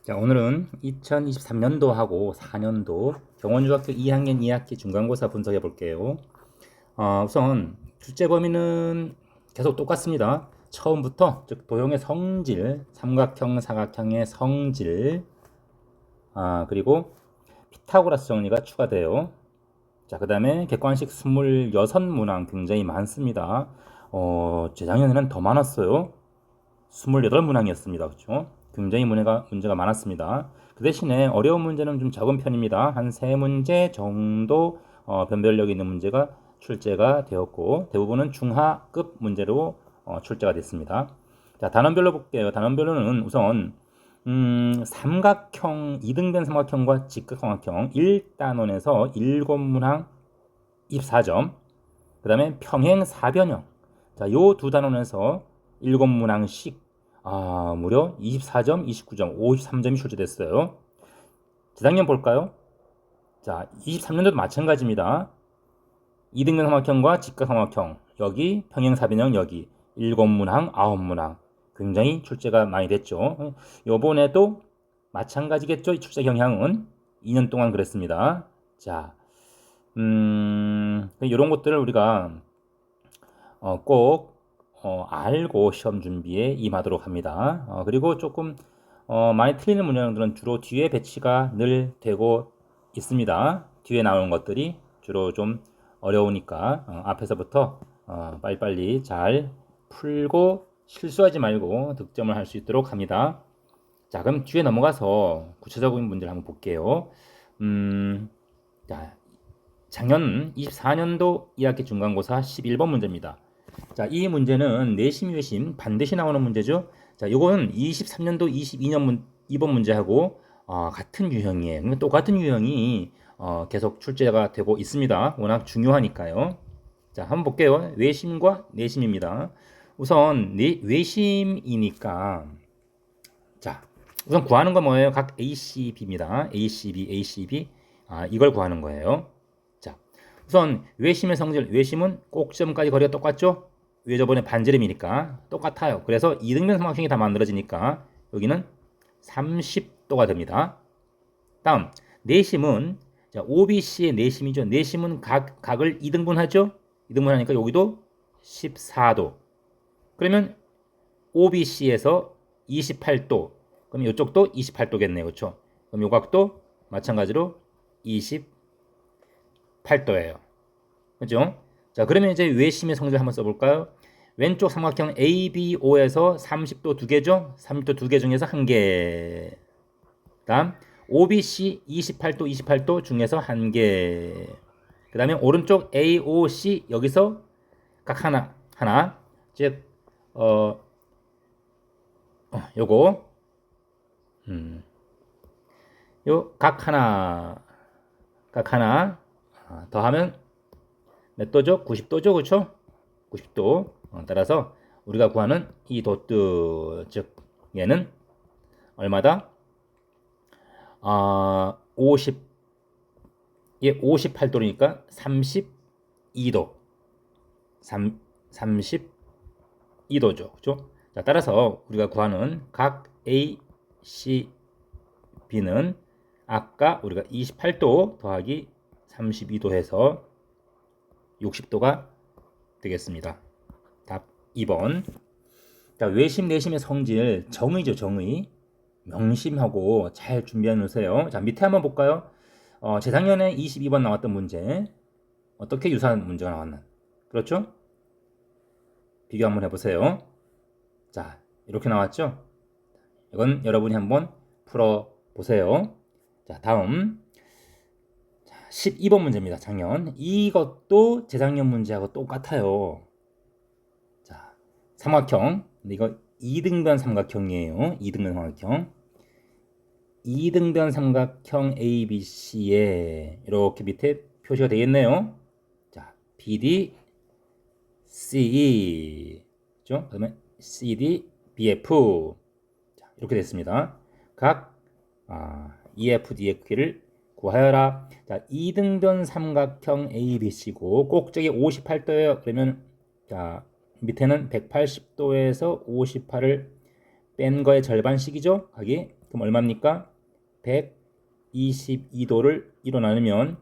자, 오늘은 2023년도하고 4년도 경원중학교 2학년 2학기 중간고사 분석해 볼게요. 우선 출제 범위는 계속 똑같습니다. 처음부터 즉 도형의 성질, 삼각형, 사각형의 성질, 그리고 피타고라스 정리가 추가돼요. 자, 그 다음에 객관식 26문항 굉장히 많습니다. 재작년에는 더 많았어요. 28문항이었습니다. 그렇죠? 굉장히 문제가 많았습니다. 그 대신에 어려운 문제는 좀 적은 편입니다. 한 3문제 정도 변별력 있는 문제가 출제가 되었고 대부분은 중하급 문제로 출제가 됐습니다. 자, 단원별로 볼게요. 단원별로는 우선 삼각형, 이등변 삼각형과 직각삼각형 1단원에서 7문항 24점, 그 다음에 평행 사변형, 자, 요 두 단원에서 7문항씩 무려 24점, 29점, 53점이 출제됐어요. 재작년 볼까요? 자, 23년도도 마찬가지입니다. 이등변 삼각형과 직각삼각형, 여기 평행사변형, 여기 7문항, 9문항 굉장히 출제가 많이 됐죠. 요번에도 마찬가지겠죠. 출제 경향은 2년 동안 그랬습니다. 자, 이런 것들을 우리가 꼭 알고 시험 준비에 임하도록 합니다. 그리고 조금 많이 틀리는 문항들은 주로 뒤에 배치가 늘 되고 있습니다. 뒤에 나오는 것들이 주로 좀 어려우니까 앞에서부터 빨리빨리 잘 풀고 실수하지 말고 득점을 할 수 있도록 합니다. 자, 그럼 뒤에 넘어가서 구체적인 문제를 한번 볼게요. 자, 작년 24년도 2학기 중간고사 11번 문제입니다. 자, 이 문제는 내심, 외심 반드시 나오는 문제죠. 자, 이건 23년도 22년 2번 문제하고 같은 유형이에요. 똑같은 유형이 계속 출제가 되고 있습니다. 워낙 중요하니까요. 자, 한번 볼게요. 외심과 내심입니다. 우선 외심이니까 자, 우선 구하는 건 뭐예요? 각 ACB입니다. ACB, ACB. 이걸 구하는 거예요. 자, 우선 외심의 성질, 외심은 꼭지점까지 거리가 똑같죠? 왜 저번에 반지름이니까 똑같아요. 그래서 이등변 삼각형이 다 만들어지니까 여기는 30도가 됩니다. 다음, 내심은 자, OBC의 내심이죠. 내심은 각을 2등분하죠? 2등분하니까 여기도 14도. 그러면 OBC에서 28도. 그럼 이쪽도 28도겠네요. 그렇죠? 그럼 요 각도 마찬가지로 28도예요. 그죠? 자, 그러면 이제 외심의 성질 한번 써볼까요? 왼쪽 삼각형 ABO에서 30도 두 개죠? 30도 두 개 중에서 한 개. 다음 OBC 28도 중에서 한 개. 그 다음에 오른쪽 AOC 여기서 각 하나. 즉 요거 요 각 하나 더하면 몇 도죠? 90도죠, 그렇죠? 90도. 따라서 우리가 구하는 이 도트, 즉 얘는 얼마다? 50, 58도니까 32도. 32도죠, 그렇죠? 자, 따라서 우리가 구하는 각 A, C, B는 아까 우리가 28도 더하기 32도 해서 60도가 되겠습니다. 답 2번. 자, 외심, 내심의 성질, 정의죠, 정의. 명심하고 잘 준비해 놓으세요. 자, 밑에 한번 볼까요? 재작년에 22번 나왔던 문제. 어떻게 유사한 문제가 나왔나? 그렇죠? 비교 한번 해보세요. 자, 이렇게 나왔죠? 이건 여러분이 한번 풀어보세요. 자, 다음. 12번 문제입니다. 작년. 이것도 재작년 문제하고 똑같아요. 자, 삼각형. 근데 이거 2등변 삼각형이에요. 2등변 삼각형. 2등변 삼각형 ABC에 이렇게 밑에 표시가 되겠네요. 자, BD, CE. 그죠? 그다음에 CD, BF. 자, 이렇게 됐습니다. 각 EF, DF를 구하여라. 자, 2등변 삼각형 ABC고 꼭지기 58도예요. 그러면 자, 밑에는 180도에서 58을 뺀 거의 절반씩이죠. 각이 그럼 얼마입니까? 122도를 1로 나누면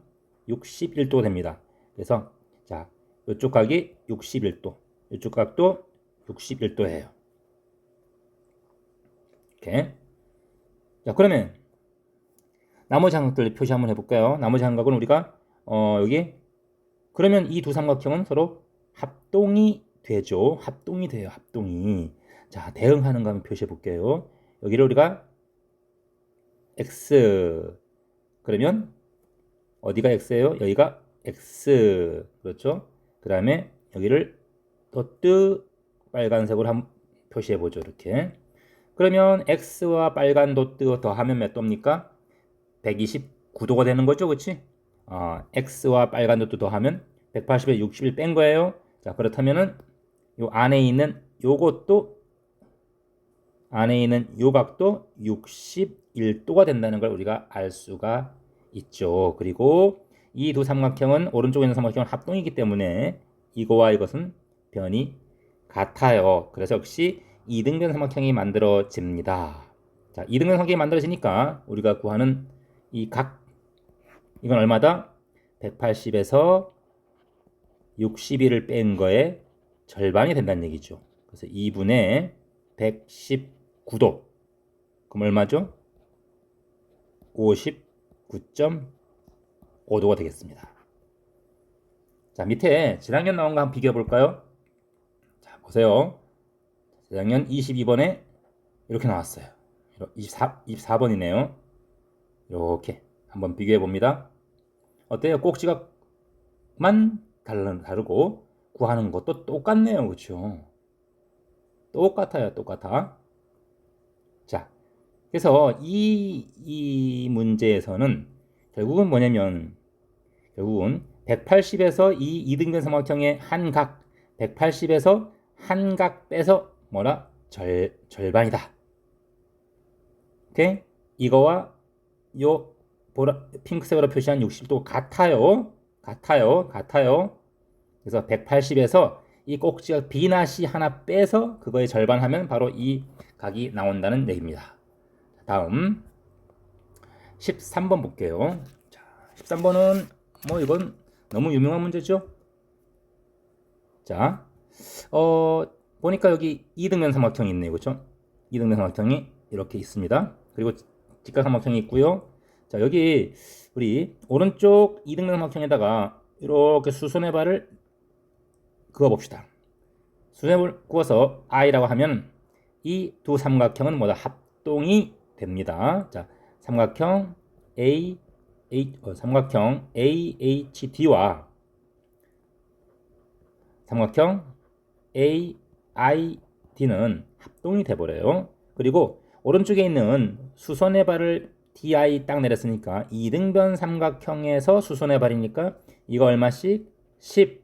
61도 됩니다. 그래서 자, 이쪽 각이 61도, 이쪽 각도 61도예요. 이렇게. 자, 그러면 나머지 삼각들 표시 한번 해볼까요? 나머지 삼각은 우리가 여기 그러면 이 두 삼각형은 서로 합동이 되죠. 합동이 돼요. 합동이. 자, 대응하는 거 한번 표시해 볼게요. 여기를 우리가 x 그러면 어디가 x예요? 여기가 x 그렇죠? 그 다음에 여기를 도트 빨간색으로 한번 표시해 보죠. 이렇게. 그러면 x와 빨간 도트 더하면 몇 도입니까? 129도가 되는 거죠. 그렇지? x와 빨간 도트 더하면 180에 60을 뺀 거예요. 자, 그렇다면은 요 안에 있는 요것도 안에 있는 요 각도 61도가 된다는 걸 우리가 알 수가 있죠. 그리고 이 두 삼각형은 오른쪽에 있는 삼각형은 합동이기 때문에 이거와 이것은 변이 같아요. 그래서 역시 이등변 삼각형이 만들어집니다. 자, 이등변 삼각형이 만들어지니까 우리가 구하는 이 각 이건 얼마다? 180에서 61을 뺀 거에 절반이 된다는 얘기죠. 그래서 2분의 119도. 그럼 얼마죠? 59.5도가 되겠습니다. 자, 밑에 재작년 나온 거 한번 비교해 볼까요? 자, 보세요. 재작년 22번에 이렇게 나왔어요. 24번이네요. 이렇게 한번 비교해 봅니다. 어때요? 꼭지각만 다르고 구하는 것도 똑같네요. 그렇죠? 똑같아요. 똑같아. 자, 그래서 이 문제에서는 결국은 뭐냐면 결국은 180에서 이 이등변 삼각형의 한 각 180에서 한 각 빼서 뭐라? 절반이다. 오케이? 이거와 요 핑크색으로 표시한 60도 같아요. 같아요. 그래서 180에서 이 꼭지가 B나 C 하나 빼서 그거의 절반 하면 바로 이 각이 나온다는 얘기입니다. 다음 13번 볼게요. 자, 13번은 뭐 이건 너무 유명한 문제죠. 자, 보니까 여기 이등변 삼각형이 있네요. 그렇죠? 이등변 삼각형이 이렇게 있습니다. 그리고 직각삼각형이 있고요. 자, 여기 우리 오른쪽 이등변 삼각형에다가 이렇게 수선의 발을 그어 봅시다. 수선을 구워서 i라고 하면 이 두 삼각형은 뭐다? 합동이 됩니다. 자, 삼각형 삼각형 AHD와 삼각형 AID는 합동이 돼버려요. 그리고 오른쪽에 있는 수선의 발을 DI 딱 내렸으니까 이등변 삼각형에서 수선의 발이니까 이거 얼마씩? 10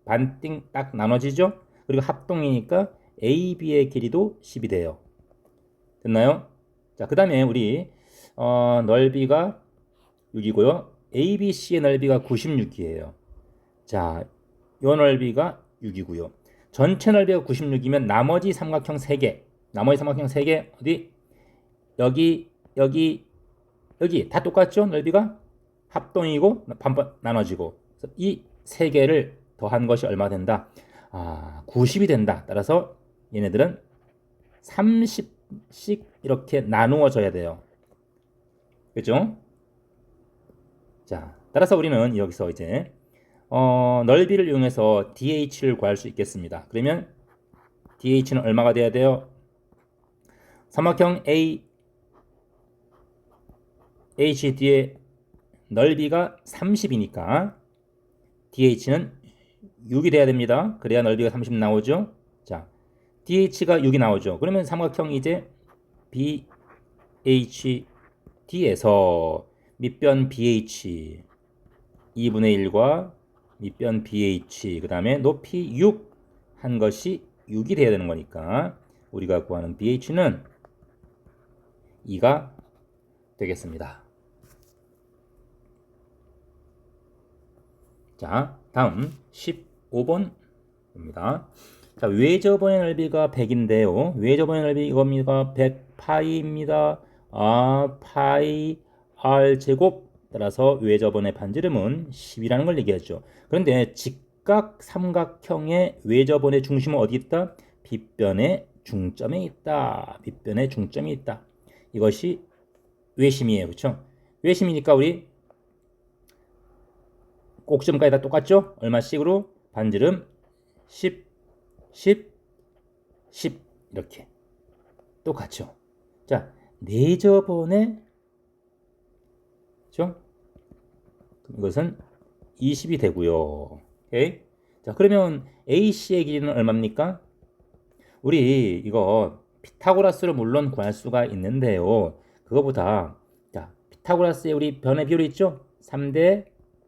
반띵 딱 나눠지죠? 그리고 합동이니까 AB의 길이도 10이 돼요. 됐나요? 자, 그 다음에 우리 넓이가 6이고요. ABC의 넓이가 96이에요. 자, 요 넓이가 6이고요. 전체 넓이가 96이면 나머지 삼각형 3개 어디? 여기 다 똑같죠? 넓이가 합동이고 반반 나눠지고 이 3개를 더한 것이 얼마 된다? 90이 된다. 따라서 얘네들은 30씩 이렇게 나누어져야 돼요. 그죠? 자, 따라서 우리는 여기서 이제 넓이를 이용해서 DH를 구할 수 있겠습니다. 그러면 DH는 얼마가 돼야 돼요? 삼각형 HD의 넓이가 30이니까 DH는 6이 돼야 됩니다. 그래야 넓이가 30 나오죠. 자, DH가 6이 나오죠. 그러면 삼각형 이제 BHD에서 밑변 BH 2분의 1과 밑변 BH 그 다음에 높이 6 한 것이 6이 돼야 되는 거니까 우리가 구하는 BH는 2가 되겠습니다. 자, 다음 15번입니다. 자, 외접원의 넓이가 100인데요. 외접원의 넓이 이겁니다. 100 파이입니다. 파이 r 제곱 따라서 외접원의 반지름은 10이라는 걸 얘기하죠. 그런데 직각 삼각형의 외접원의 중심은 어디 있다? 빗변의 중점에 있다. 빗변의 중점이 있다. 이것이 외심이에요. 그렇죠? 외심이니까 우리 꼭지점까지 다 똑같죠? 얼마씩으로? 반지름 10, 10, 10 이렇게 똑같죠. 자, 내접원의 그렇죠? 이것은 20이 되고요. 오케이? 자, 그러면 AC의 길이는 얼마입니까? 우리 이거 피타고라스로 물론 구할 수가 있는데요. 그거보다 자, 피타고라스의 우리 변의 비율이 있죠? 3대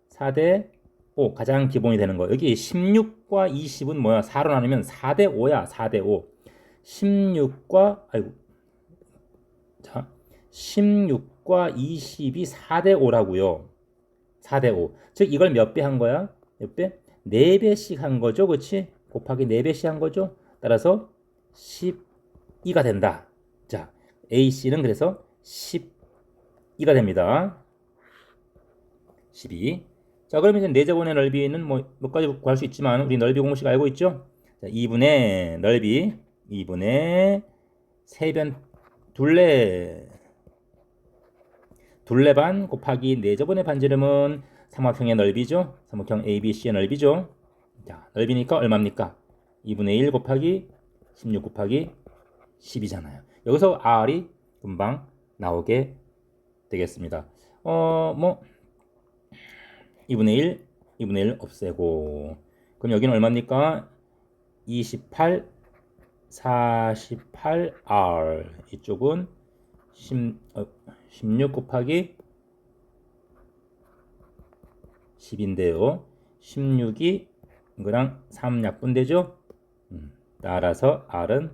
4대 5 가장 기본이 되는 거. 여기 16과 20은 뭐야? 4로 나누면 4대 5야. 4대 5. 16과 아이고. 자, 16과 20이 4대 5라고요. 4대 5. 즉 이걸 몇 배 한 거야? 몇 배? 4배씩 한 거죠. 그렇지? 곱하기 4배씩 한 거죠. 따라서 12가 된다. 자, AC는 그래서 12가 됩니다. 12. 자, 그러면 이제 내접원의 넓이는 뭐 몇 가지 구할 수 있지만 우리 넓이 공식 알고 있죠? 자, 2분의 넓이 2분의 세변 둘레반 곱하기 내접원의 반지름은 삼각형의 넓이죠. 삼각형 ABC의 넓이죠. 자, 넓이니까 얼마입니까? 2분의 1 곱하기 16 곱하기 10이잖아요. 여기서 R이 금방 나오게 되겠습니다. 뭐 2분의 1, 2분의 1 없애고 그럼 여기는 얼마입니까? 28, 48R 이쪽은 16 곱하기 10인데요. 16이 이거랑 3약분되죠? 따라서 R은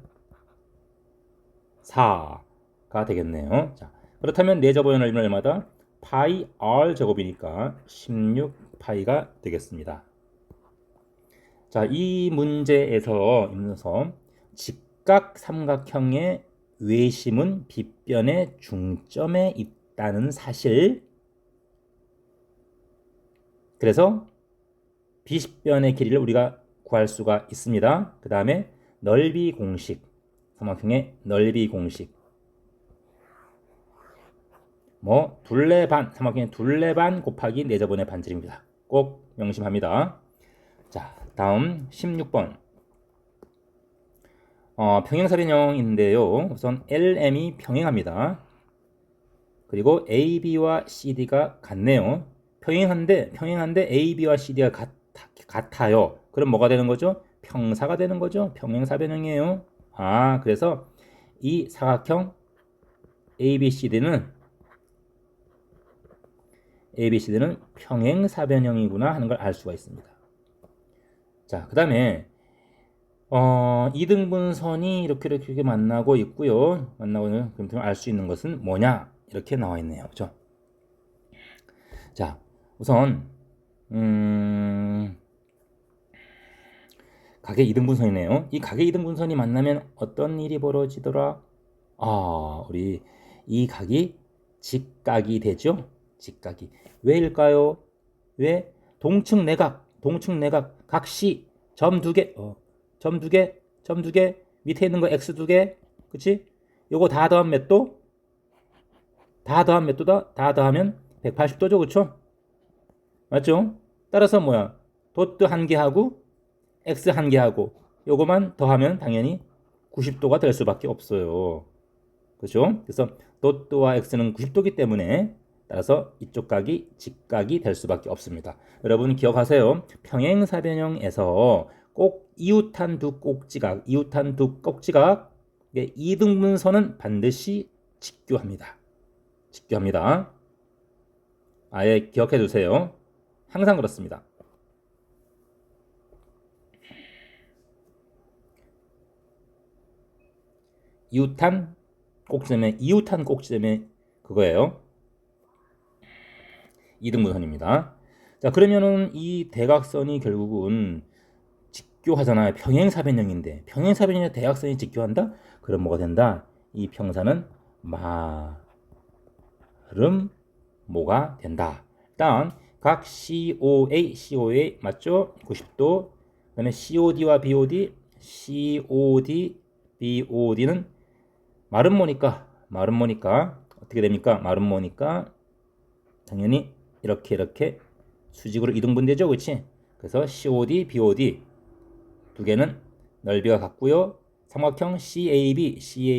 4가 되겠네요. 자, 그렇다면 내접원의 넓이는 얼마다? 파이 R 제곱이니까 16파이가 되겠습니다. 자, 이 문제에서 직각 삼각형의 외심은 빗변의 중점에 있다는 사실, 그래서 빗변의 길이를 우리가 구할 수가 있습니다. 그 다음에 넓이 공식, 삼각형의 넓이 공식, 뭐 둘레반, 삼각형의 둘레반 곱하기 내접원의 반지름입니다. 꼭 명심합니다. 자, 다음 16번 평행사변형인데요. 우선 LM이 평행합니다. 그리고 AB와 CD가 같네요. 평행한데 AB와 CD가 같아요. 그럼 뭐가 되는 거죠? 평사가 되는 거죠. 평행사변형이에요. 그래서 이 사각형 ABCD는 평행사변형이구나 하는 걸 알 수가 있습니다. 자, 그 다음에 이등분선이 이렇게 만나고 있고요. 만나고 그럼 알 수 있는 것은 뭐냐? 이렇게 나와 있네요. 그렇죠? 자, 우선 각의 이등분선이네요. 이 각의 이등분선이 만나면 어떤 일이 벌어지더라? 우리 이 각이 직각이 되죠? 직각이. 왜일까요? 왜? 동측 내각, 각시, 점 두 개, 점 두 개, 밑에 있는 거 x 두 개, 그치? 요거 다 더하면 몇 도? 다 더하면 180도죠, 그쵸? 맞죠? 따라서 뭐야? 도트 한 개 하고 x 한 개 하고 요거만 더하면 당연히 90도가 될 수밖에 없어요. 그렇죠? 그래서 도트와 x는 90도이기 때문에 따라서 이쪽 각이 직각이 될 수밖에 없습니다. 여러분 기억하세요. 평행사변형에서 꼭 이웃한 두 꼭지각, 이등분선은 반드시 직교합니다. 아예 기억해 두세요. 항상 그렇습니다. 이웃한 꼭지점에 그거예요. 이등분선입니다. 자, 그러면은 이 대각선이 결국은 직교하잖아요. 평행사변형인데 평행사변형의 대각선이 직교한다? 그럼 뭐가 된다? 이 평사는 마름모가 된다. 일단 각 COA 맞죠? 90도. 그다음에 COD와 BOD는 마름모니까 어떻게 됩니까? 마름모니까 당연히 이렇게 수직으로 이등분되죠, 그렇지? 그래서 COD, BOD 두 개는 넓이가 같고요. 삼각형 CAB와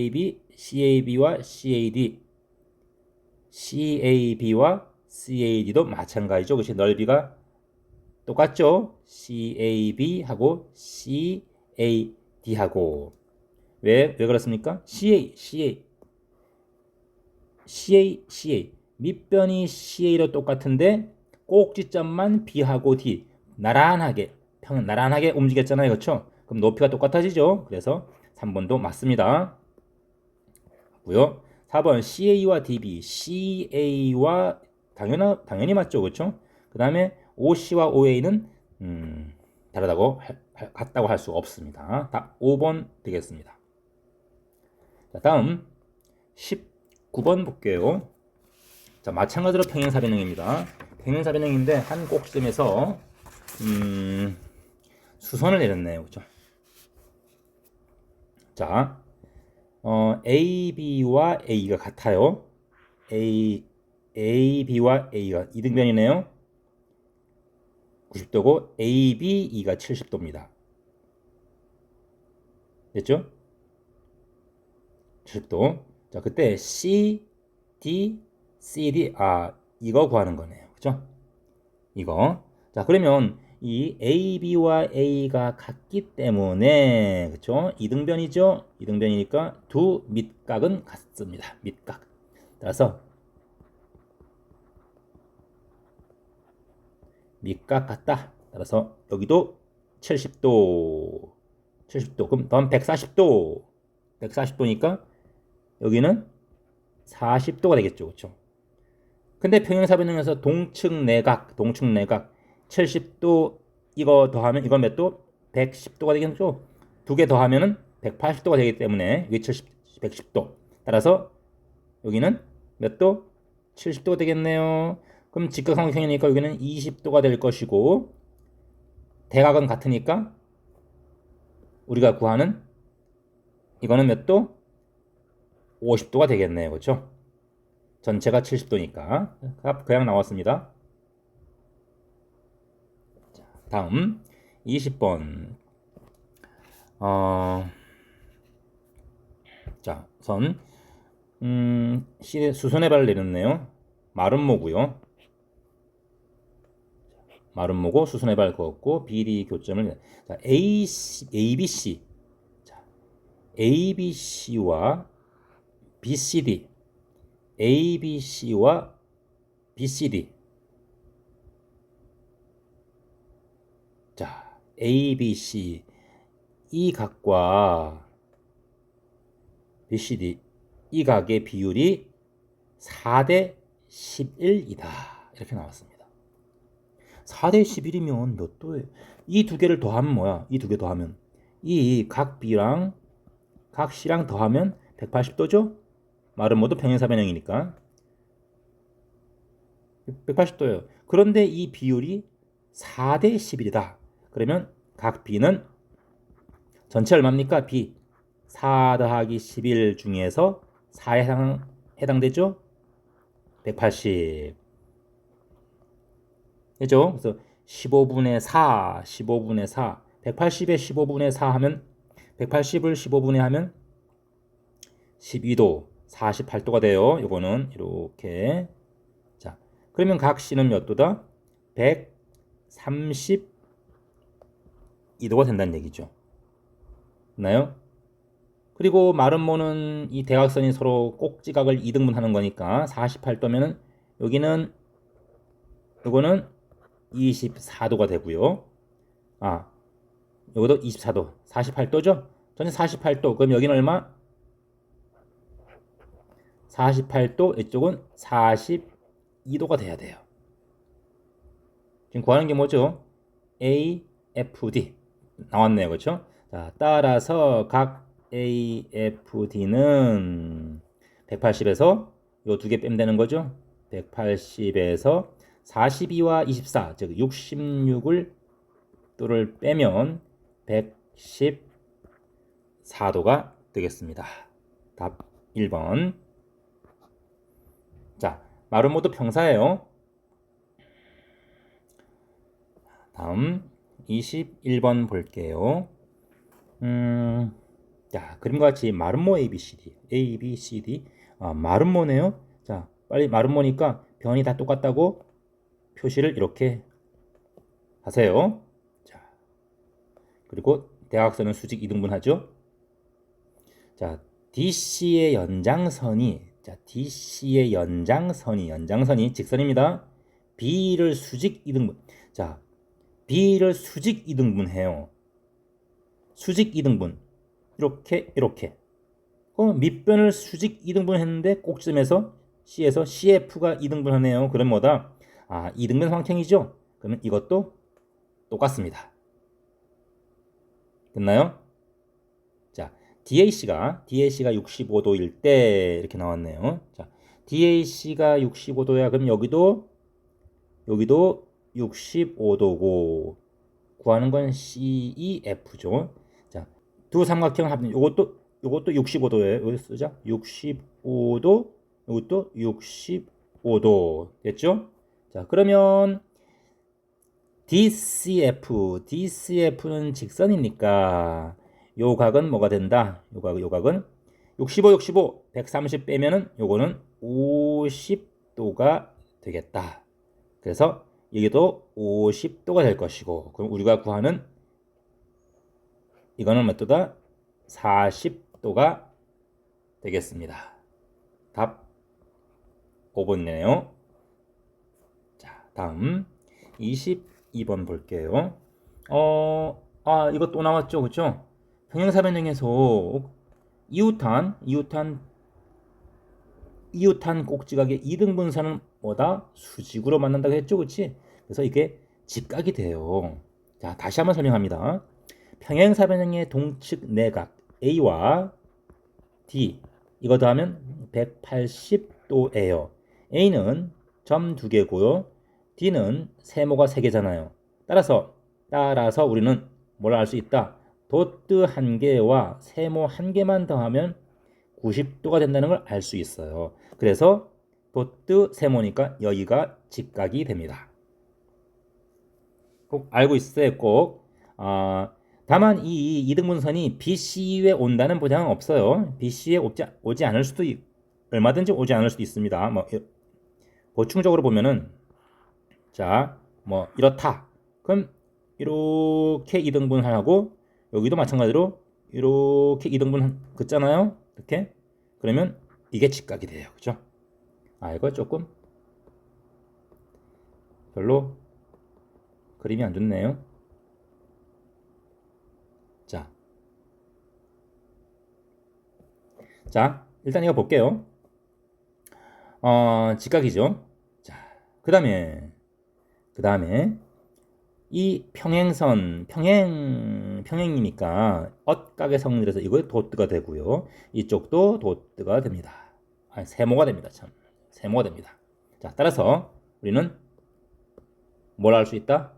CAD도 마찬가지죠. 그렇지? 넓이가 똑같죠? CAB하고 CAD하고 왜 그렇습니까? CA 밑변이 CA로 똑같은데 꼭지점만 B하고 D 나란하게 움직였잖아요. 그렇죠? 그럼 높이가 똑같아지죠. 그래서 3번도 맞습니다. 고요. 4번 CA와 DB, CA와 당연히 맞죠. 그렇죠? 그다음에 OC와 OA는 같다고 할 수 없습니다. 답 5번 되겠습니다. 자, 다음 19번 볼게요. 자, 마찬가지로 평행사변형입니다. 평행사변형인데 한 꼭지점에서 수선을 내렸네요. 그죠? 자, AB와 A가 같아요. AB와 A가 이등변이네요. 90도고 ABE가 70도입니다. 됐죠? 70도. 자, 그때 CD 이거 구하는 거네요. 그죠? 이거. 자, 그러면 이 AB와 A가 같기 때문에 그죠? 이등변이죠? 이등변이니까 두 밑각은 같습니다. 밑각. 따라서 밑각 같다. 따라서 여기도 70도. 그럼 다음 140도. 140도니까 여기는 40도가 되겠죠. 그렇죠? 근데 평행사변형에서 동측 내각 70도 이거 더하면 이건 몇 도? 110도가 되겠죠. 두 개 더하면은 180도가 되기 때문에 여기 110도. 따라서 여기는 몇 도? 70도가 되겠네요. 그럼 직각삼각형이니까 여기는 20도가 될 것이고 대각은 같으니까 우리가 구하는 이거는 몇 도? 50도가 되겠네요. 그렇죠? 전체가 70도니까 값 그냥 나왔습니다. 다음 20번 자, 수선의 발을 내렸네요. 마름모고요. 마름모고 수선의 발 그었고 BD 교점을 자, ABC 자, ABC와 BCD 자, ABC 이 각과 BCD 이 각의 비율이 4대 11이다. 이렇게 나왔습니다. 4대 11이면 몇 도에 이 두 개를 더하면 뭐야? 이 두 개 더하면 이 각 B랑 각 C랑 더하면 180도죠? 말은 모두 평행사변형이니까 180도예요. 그런데 이 비율이 4대 11이다. 그러면 각 B는 전체 얼마입니까? B 4 더하기 11 중에서 4에 해당되죠? 180 그죠? 그래서 15분의 4 180에 15분의 4 하면 180을 15분의 하면 12도 48도가 돼요. 요거는 이렇게 자 그러면 각 C는 몇 도다? 132도가 된다는 얘기죠. 맞나요? 그리고 마름모는 이 대각선이 서로 꼭지각을 2등분 하는 거니까 48도면은 여기는 요거는 24도가 되고요. 여기도 24도 48도죠? 전체 48도 그럼 여기는 얼마? 48도 이쪽은 42도가 돼야 돼요. 지금 구하는 게 뭐죠? AFD 나왔네요. 그렇죠? 자, 따라서 각 AFD는 180에서 요 두 개 빼면 되는 거죠. 180에서 42와 24, 즉 66을 또를 빼면 114도가 되겠습니다. 답 1번. 자, 마름모도 평사예요. 다음 21번 볼게요. 자, 그림과 같이 마름모 ABCD, ABCD. 마름모네요. 자, 빨리 마름모니까 변이 다 똑같다고 표시를 이렇게 하세요. 자, 그리고 대각선은 수직 이등분하죠. 자, DC의 연장선이, 자, DC의 연장선이 직선입니다. B를 수직 이등분. 자, B를 수직 이등분해요. 수직 이등분. 이렇게. 그럼 밑변을 수직 이등분 했는데 꼭지점에서 C에서 CF가 이등분하네요. 그럼 뭐다? 이등분 상태이죠? 그러면 이것도 똑같습니다. 됐나요? 자, DAC가 65도일 때 이렇게 나왔네요. 자, DAC가 65도야. 그럼 여기도 65도고 구하는 건 CEF죠. 자, 두 삼각형 합은 요것도 65도예요. 여기 쓰자. 65도, 이것도 65도 됐죠? 자, 그러면 DCF는 직선이니까 요 각은 뭐가 된다? 요 각은 65, 130 빼면은 요거는 50도가 되겠다. 그래서 여기도 50도가 될 것이고, 그럼 우리가 구하는 이거는 뭐다? 40도가 되겠습니다. 답 5번이네요. 자, 다음 22번 볼게요. 이거 또 나왔죠, 그렇죠? 평행사변형에서 이웃한 꼭지각의 이등분선은 뭐다? 수직으로 만난다고 했죠, 그렇지? 그래서 이게 직각이 돼요. 자, 다시 한번 설명합니다. 평행사변형의 동측 내각 A와 D 이거 더하면 180도예요. A는 점 2개고요. D는 세모가 3개잖아요. 따라서 우리는 뭘 알 수 있다? 도트 1개와 세모 1개만 더하면 90도가 된다는 걸 알 수 있어요. 그래서 도트 세모니까 여기가 직각이 됩니다. 꼭 알고 있어요. 꼭. 다만 이 이등분선이 BC에 온다는 보장은 없어요. BC에 오지 않을 수도 얼마든지 오지 않을 수도 있습니다. 뭐 보충적으로 보면은 자, 뭐 이렇다. 그럼 이렇게 이등분하고 여기도 마찬가지로 이렇게 이등분 긋잖아요. 이렇게. 그러면 이게 직각이 돼요. 그죠? 이거 조금 별로 그림이 안 좋네요. 자, 일단 이거 볼게요. 직각이죠. 자, 그 다음에 이 평행이니까 엇각의 성질에서 이거 도트가 되고요. 이쪽도 도트가 됩니다. 세모가 됩니다. 참, 세모가 됩니다. 자, 따라서 우리는 뭘 알 수 있다?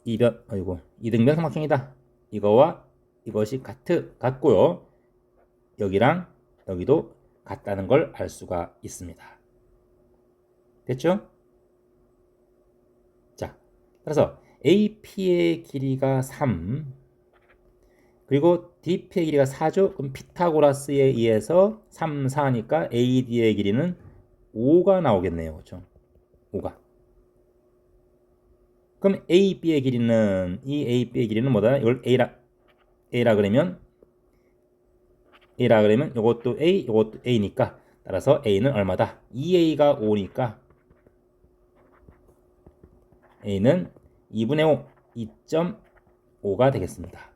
이등변 삼각형이다. 이거와 이것이 같고요. 여기랑 여기도 같다는 걸 알 수가 있습니다. 됐죠? 자, 따라서 AP의 길이가 3 그리고 DP의 길이가 4죠? 그럼 피타고라스에 의해서 3, 4니까 AD의 길이는 5가 나오겠네요. 그렇죠? 5가. 그럼 AB의 길이는 뭐다? 이걸 A라 그러면 이것도 이것도 A니까 따라서 A는 얼마다? 2A가 5니까 A는 2분의 5, 2.5가 되겠습니다.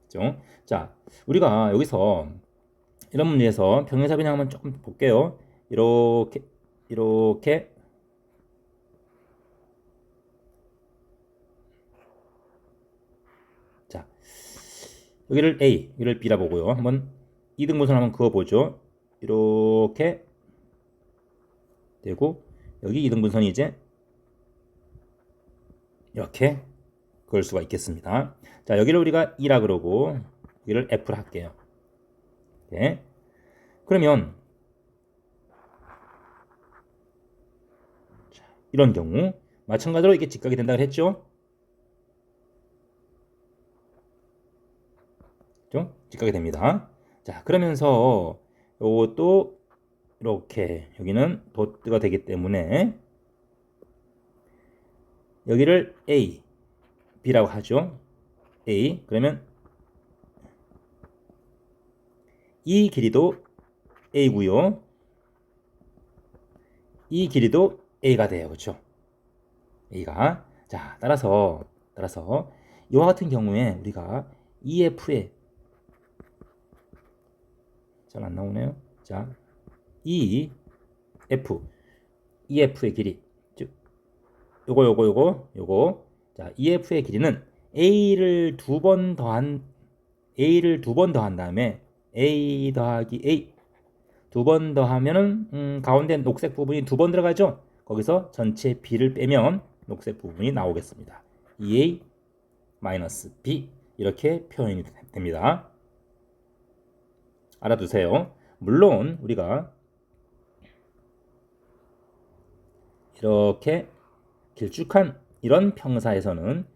그렇죠? 자, 우리가 여기서 이런 문제에서 평행사변형 한번 조금 볼게요. 이렇게 여기를 A, 여기를 B라 보고요. 한번 이등분선 한번 그어보죠. 이렇게 되고 여기 이등분선이 이제 이렇게 그을 수가 있겠습니다. 자, 여기를 우리가 E라 그러고 여기를 F라 할게요. 네. 그러면 자, 이런 경우 마찬가지로 이게 직각이 된다고 했죠? 그죠? 직각이 됩니다. 자, 그러면서 요것도 이렇게 여기는 도트가 되기 때문에 여기를 A, B라고 하죠. A. 그러면 이 길이도 A고요. 이 길이도 A가 돼요. 그렇죠? A가. 자, 따라서 이와 같은 경우에 우리가 EF의 잘 안 나오네요. 자, EF의 길이 즉 요거 자, EF의 길이는 A를 두 번 더한 다음에 A 더하기 A 두 번 더하면은 가운데 녹색 부분이 두 번 들어가죠. 거기서 전체 B를 빼면 녹색 부분이 나오겠습니다. EA 마이너스 B 이렇게 표현이 됩니다. 알아두세요. 물론 우리가 이렇게 길쭉한 이런 평사에서는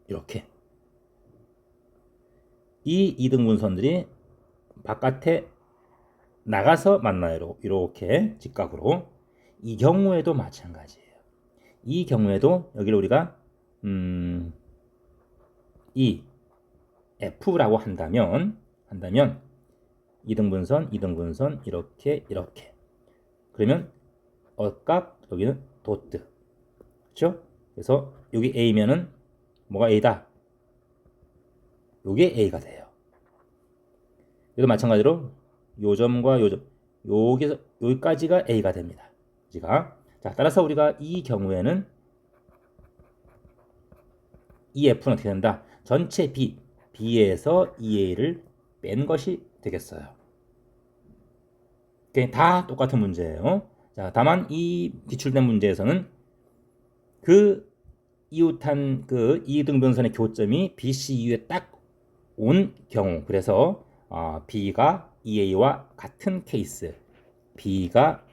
이렇게 이 이등분선들이 바깥에 나가서 만나요. 이렇게 직각으로. 이 경우에도 마찬가지예요. 이 경우에도 여기를 우리가 이 F라고 한다면 이등분선 이렇게 그러면 억각 여기는 도트. 그렇죠? 그래서 여기 A면은 뭐가 A다? 요게 A가 돼요. 여기도 마찬가지로 요 점과 요 점 여기까지가 A가 됩니다. 자, 따라서 우리가 이 경우에는 EF는 어떻게 된다? 전체 B에서 EA를 뺀 것이 되겠어요. 다 똑같은 문제예요. 자, 다만 이 기출된 문제에서는 그 이웃한 그 이등변선의 교점이 BC 이후에 딱 온 경우, 그래서 B가 EA와 같은 케이스, B가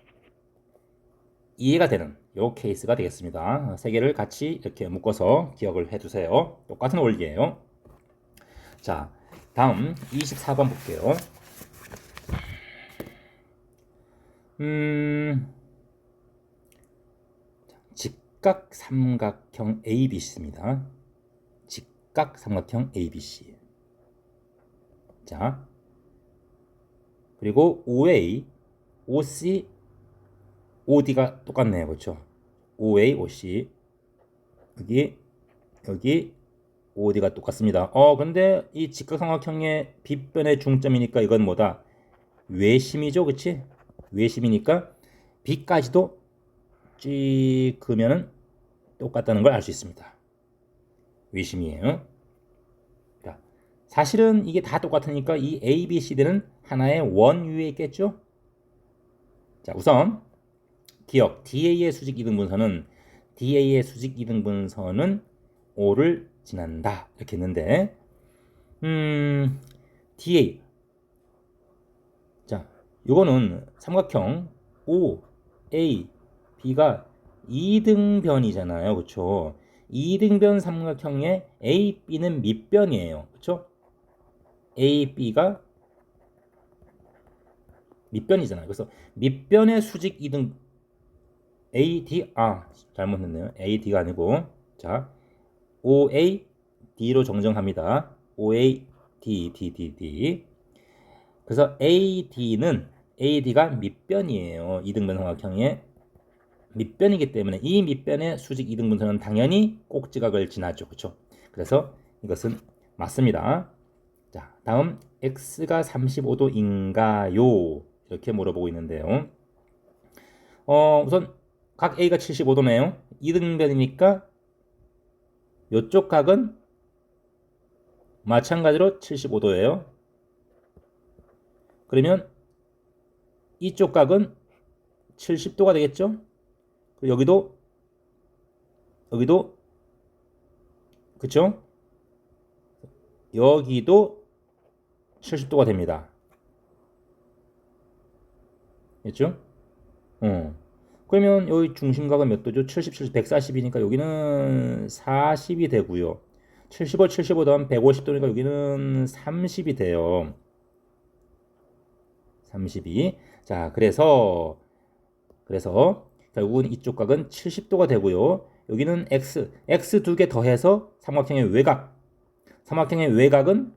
이해가 되는 요 케이스가 되겠습니다. 세 개를 같이 이렇게 묶어서 기억을 해두세요. 똑같은 원리예요. 자, 다음 24번 볼게요. 직각 삼각형 ABC입니다. 직각 삼각형 ABC. 자, 그리고 OA, OC, OD가 똑같네요. 그렇죠? OA, OC. 여기 OD가 똑같습니다. 근데 이 직각삼각형의 빗변의 중점이니까 이건 뭐다? 외심이죠. 그치? 외심이니까 B까지도 찍으면 똑같다는 걸 알 수 있습니다. 외심이에요. 사실은 이게 다 똑같으니까 이 A, B, C, D는 하나의 원 위에 있겠죠? 자, 우선 기억, DA의 수직 이등분선은 O를 지난다 이렇게 했는데 DA 자, 요거는 삼각형 O, A, B가 이등변이잖아요. 그렇죠? 이등변 삼각형의 A, B는 밑변이에요. 그렇죠? A, B가 밑변이잖아요. 그래서 밑변의 수직 이등 AD 잘못했네요. AD가 아니고 자 OAD로 정정합니다. OAD. 그래서 AD가 밑변이에요. 이등변 삼각형의 밑변이기 때문에 이 밑변의 수직 이등분선은 당연히 꼭지각을 지나죠. 그렇죠? 그래서 이것은 맞습니다. 자, 다음 x가 35도인가요? 이렇게 물어보고 있는데요. 우선 각 a가 75도네요. 이등변이니까 이쪽 각은 마찬가지로 75도예요. 그러면 이쪽 각은 70도가 되겠죠? 여기도 그쵸? 여기도 70도가 됩니다. 됐죠? 그러면 여기 중심각은 몇 도죠? 70, 70, 140이니까 여기는 40이 되고요. 75, 75 더하면 150도니까 여기는 30이 돼요. 32. 자, 그래서 결국은 이쪽 각은 70도가 되고요. 여기는 x 두 개 더해서 삼각형의 외곽은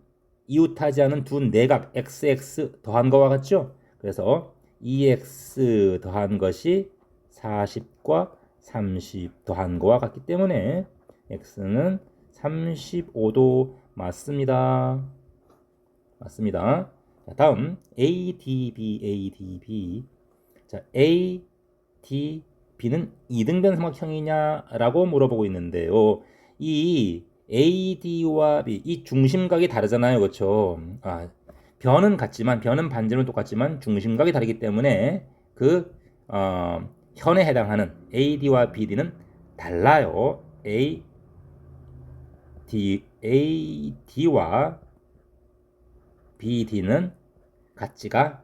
이웃하지 않은 두 내각 xx 더한 거와 같죠? 그래서 2x 더한 것이 40과 30 더한 거와 같기 때문에 x는 35도 맞습니다. 맞습니다. 자, 다음 ADB. 자, ADB는 이등변 삼각형이냐라고 물어보고 있는데요. 이 AD와 B, 이 중심각이 다르잖아요. 그렇죠? 변은 같지만, 변은 반지름은 똑같지만 중심각이 다르기 때문에 그 현에 해당하는 AD와 BD는 달라요. AD와 BD는 같지가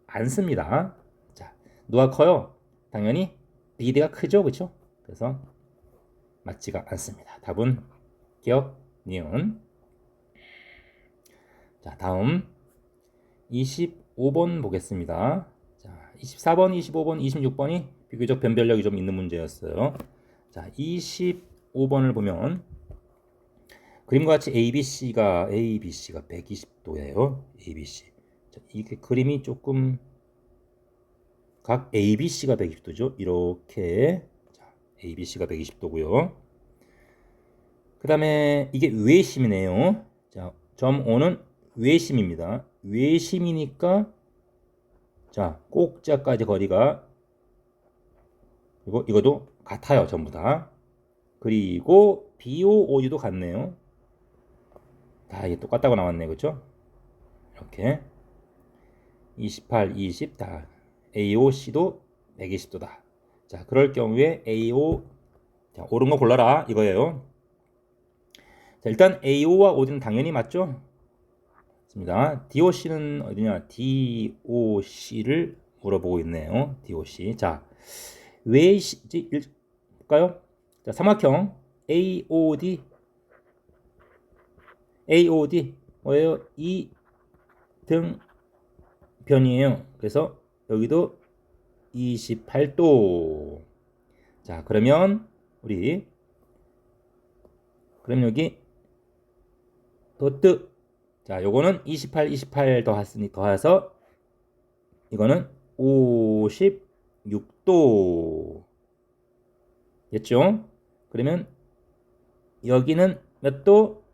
않습니다. 자, 누가 커요? 당연히 BD가 크죠. 그렇죠? 그래서 맞지가 않습니다. 답은 기억, 니은. 자, 다음 25번 보겠습니다. 자, 24번, 25번, 26번이 비교적 변별력이 좀 있는 문제였어요. 자, 25번을 보면 그림과 같이 ABC가 120도예요. ABC. 자, 이게 그림이 조금 각 ABC가 120도죠. 이렇게. 자, ABC가 120도고요. 그 다음에 이게 외심이네요. 자, 점 O는 외심입니다. 외심이니까 자, 꼭자까지 거리가 그리고 이것도 같아요. 전부 다. 그리고 BOO도 같네요. 다 이게 똑같다고 나왔네. 그렇죠? 이렇게 28, 20 다 AOC도 120도다. 자, 그럴 경우에 AO 자, 옳은 거 골라라 이거예요. 자, 일단 AO와 OD는 당연히 맞죠? 맞습니다. DOC는 어디냐? DOC를 물어보고 있네요. DOC. 자, 왜 볼까요? 자, 삼각형 AOD 뭐예요? 이 등변이에요. 그래서 여기도 28도. 자, 그러면 여기 도트. 자, 요거는 28 더해서 이거는 56도. 됐죠? 그러면 여기는 몇 도?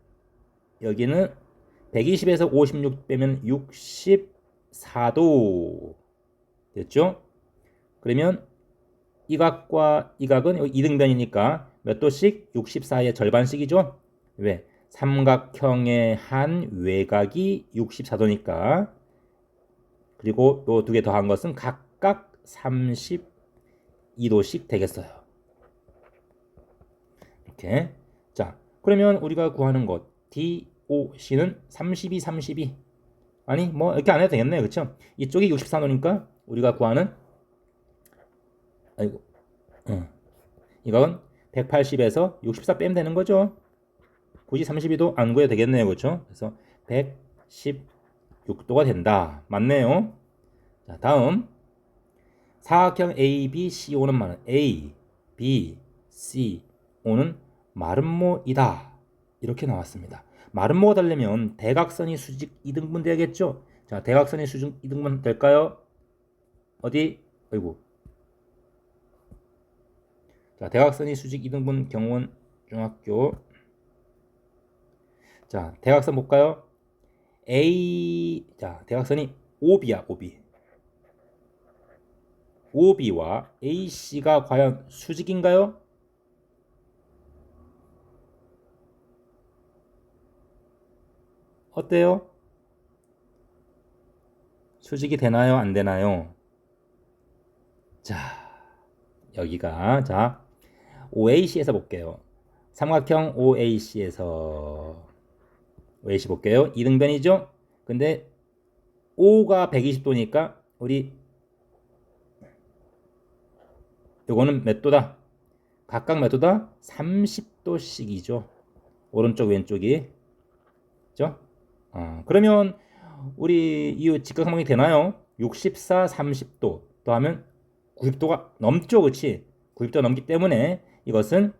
여기는 120에서 56 빼면 64도. 됐죠? 그러면 이 각과 이 각은 이등변이니까 몇 도씩? 64의 절반씩이죠? 왜? 삼각형의 한 외곽이 64도니까. 그리고 또 두 개 더한 것은 각각 32도씩 되겠어요. 이렇게. 자, 그러면 우리가 구하는 것 DOC는 32. 아니, 뭐 이렇게 안 해도 되겠네요. 그렇죠? 이쪽이 64도니까 우리가 구하는 아이고. 이건 180에서 64 빼면 되는 거죠. 굳이 32도 안 구해도 되겠네요. 그렇죠? 그래서 116도가 된다. 맞네요. 자, 다음 사각형 ABCO는 많은 ABCO는 마름모이다. 이렇게 나왔습니다. 마름모가 되려면 대각선이 수직 이등분 되겠죠? 자, 대각선이 수직 이등분 될까요? 어디? 아이고. 자, 대각선이 수직 이등분 경원 중학교. 자, 대각선 볼까요? 자, 대각선이 OB야, OB. OB와 AC가 과연 수직인가요? 어때요? 수직이 되나요? 안 되나요? 자, 여기가 자 OAC에서 볼게요. 삼각형 OAC에서 OAC 볼게요. 이등변이죠? 근데 O가 120도니까 우리 요거는 몇 도다? 각각 몇 도다? 30도씩이죠. 오른쪽 왼쪽이. 그죠? 그러면 우리 이 직각삼각형이 되나요? 64, 30도 더하면 90도가 넘죠. 그렇지? 90도 넘기 때문에 이것은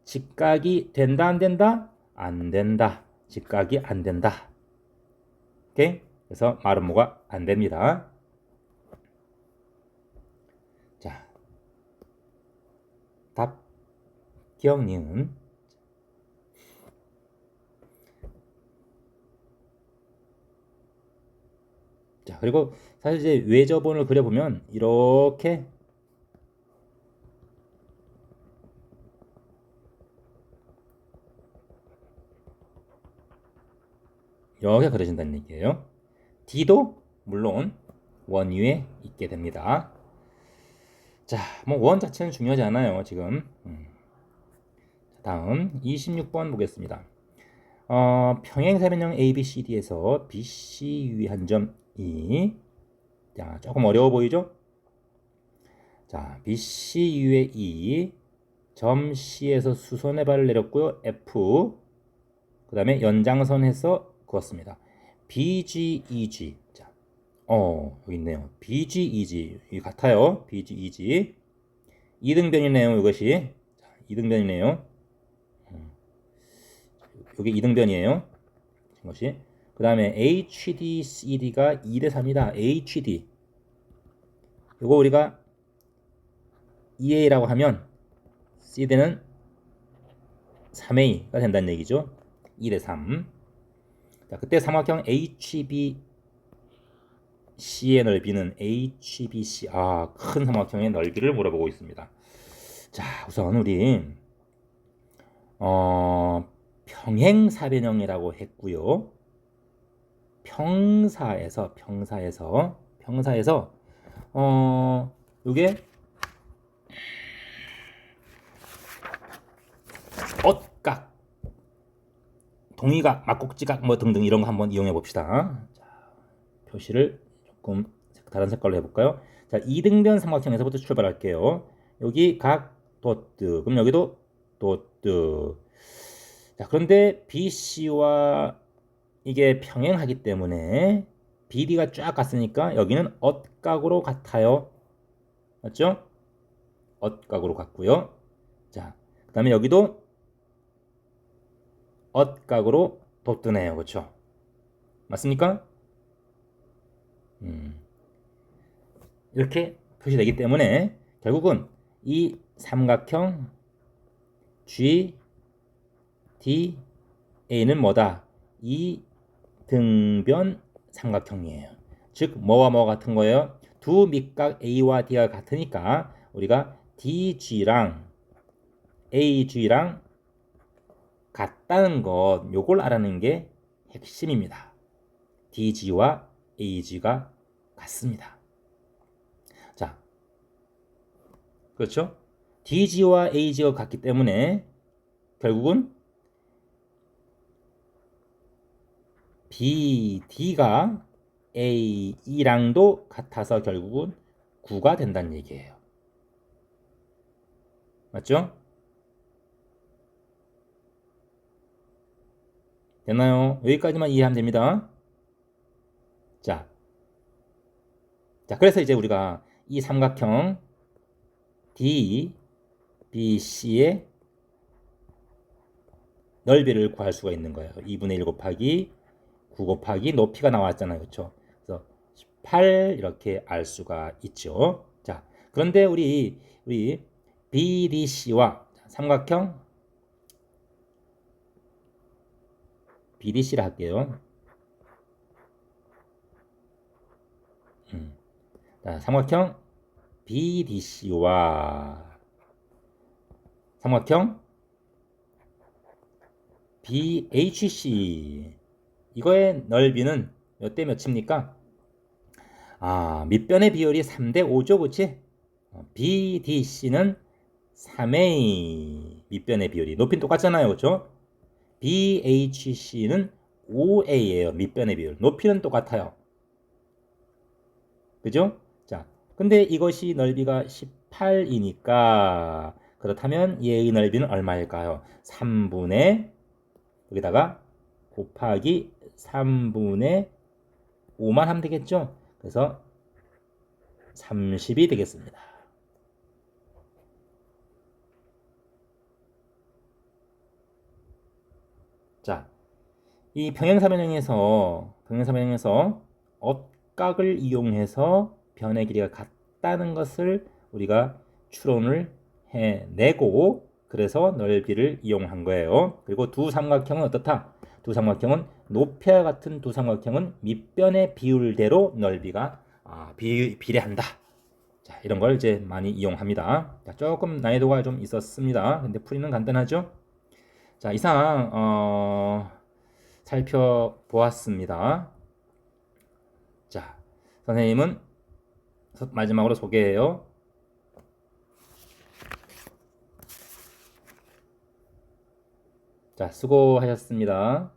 직각이 된다 안 된다? 안 된다. 직각이 안 된다. 오케이? 그래서 말은 뭐가 안 됩니다. 자, 답 기억니은. 자, 그리고 사실 이제 외접원을 그려보면 이렇게 그려진다는 얘기예요. D도 물론 원 위에 있게 됩니다. 자, 뭐 원 자체는 중요하지 않아요, 지금. 다음 26번 보겠습니다. 평행사변형 ABCD에서 BC 유의한 점 E. 자, 조금 어려워 보이죠? 자, BC 유의 E, 점 C에서 수선의 발을 내렸고요. F, 그 다음에 연장선에서 그었습니다. BG, EG. 자, 여기 있네요. BG, EG. 이 같아요. BG, EG. 이등변이네요, 이것이. 자, 이등변이네요. 이게 이등변이에요. 이것이. 그 다음에 HD, CD가 2대 3이다. HD. 이거 우리가 EA라고 하면 CD는 3A가 된다는 얘기죠. 2대 3. 자, 그때 삼각형 HBC의 넓이는 HBC. 큰 삼각형의 넓이를 물어보고 있습니다. 자, 우선 우리 평행사변형이라고 했고요. 평사에서 요게 엇각, 동의각, 막곡지각 뭐 등등 이런 거 한번 이용해 봅시다. 자, 표시를 조금 다른 색깔로 해볼까요? 자, 이등변 삼각형에서부터 출발할게요. 여기 각 도트, 그럼 여기도 도트. 자, 그런데 BC와 이게 평행하기 때문에 BD가 쫙 갔으니까 여기는 엇각으로 같아요. 맞죠? 엇각으로 같고요. 자, 그 다음에 여기도 엇각으로 돋드네요. 그렇죠? 맞습니까? 이렇게 표시되기 때문에 결국은 이 삼각형 G, D, A는 뭐다? 이 등변 삼각형이에요. 즉 뭐와 뭐가 같은 거예요? 두 밑각 A와 D가 같으니까 우리가 DG랑 AG랑 같다는 것, 요걸 알아내는 게 핵심입니다. DG와 AG가 같습니다. 자, 그렇죠? DG와 AG가 같기 때문에 결국은 BD가 AE랑도 같아서 결국은 9가 된다는 얘기예요. 맞죠? 됐나요? 여기까지만 이해하면 됩니다. 자, 그래서 이제 우리가 이 삼각형 D, BC의 넓이를 구할 수가 있는 거예요. 2분의 1 곱하기 9 곱하기 높이가 나왔잖아요. 그렇죠? 그래서 18 이렇게 알 수가 있죠. 자, 그런데 우리 BDC와 삼각형 BDC를 할게요. 자, 삼각형 BDC와 삼각형 BHC 이거의 넓이는 몇 대 몇입니까? 밑변의 비율이 3대 5죠, 그치? BDC는 3A 밑변의 비율이. 높이는 똑같잖아요, 그쵸? BHC는 5A예요, 밑변의 비율. 높이는 똑같아요. 그죠? 자, 근데 이것이 넓이가 18이니까 그렇다면 얘의 넓이는 얼마일까요? 3분의 여기다가 곱하기 3분의 5만 하면 되겠죠? 그래서 30이 되겠습니다. 자, 이 평행사변형에서 억각을 이용해서 변의 길이가 같다는 것을 우리가 추론을 해내고 그래서 넓이를 이용한 거예요. 그리고 두 삼각형은 어떻다? 두 삼각형은 높이와 같은 두 삼각형은 밑변의 비율대로 넓이가 비례한다. 자, 이런 걸 이제 많이 이용합니다. 자, 조금 난이도가 좀 있었습니다. 근데 풀이는 간단하죠? 자, 이상 살펴보았습니다. 자, 선생님은 마지막으로 소개해요. 자, 수고하셨습니다.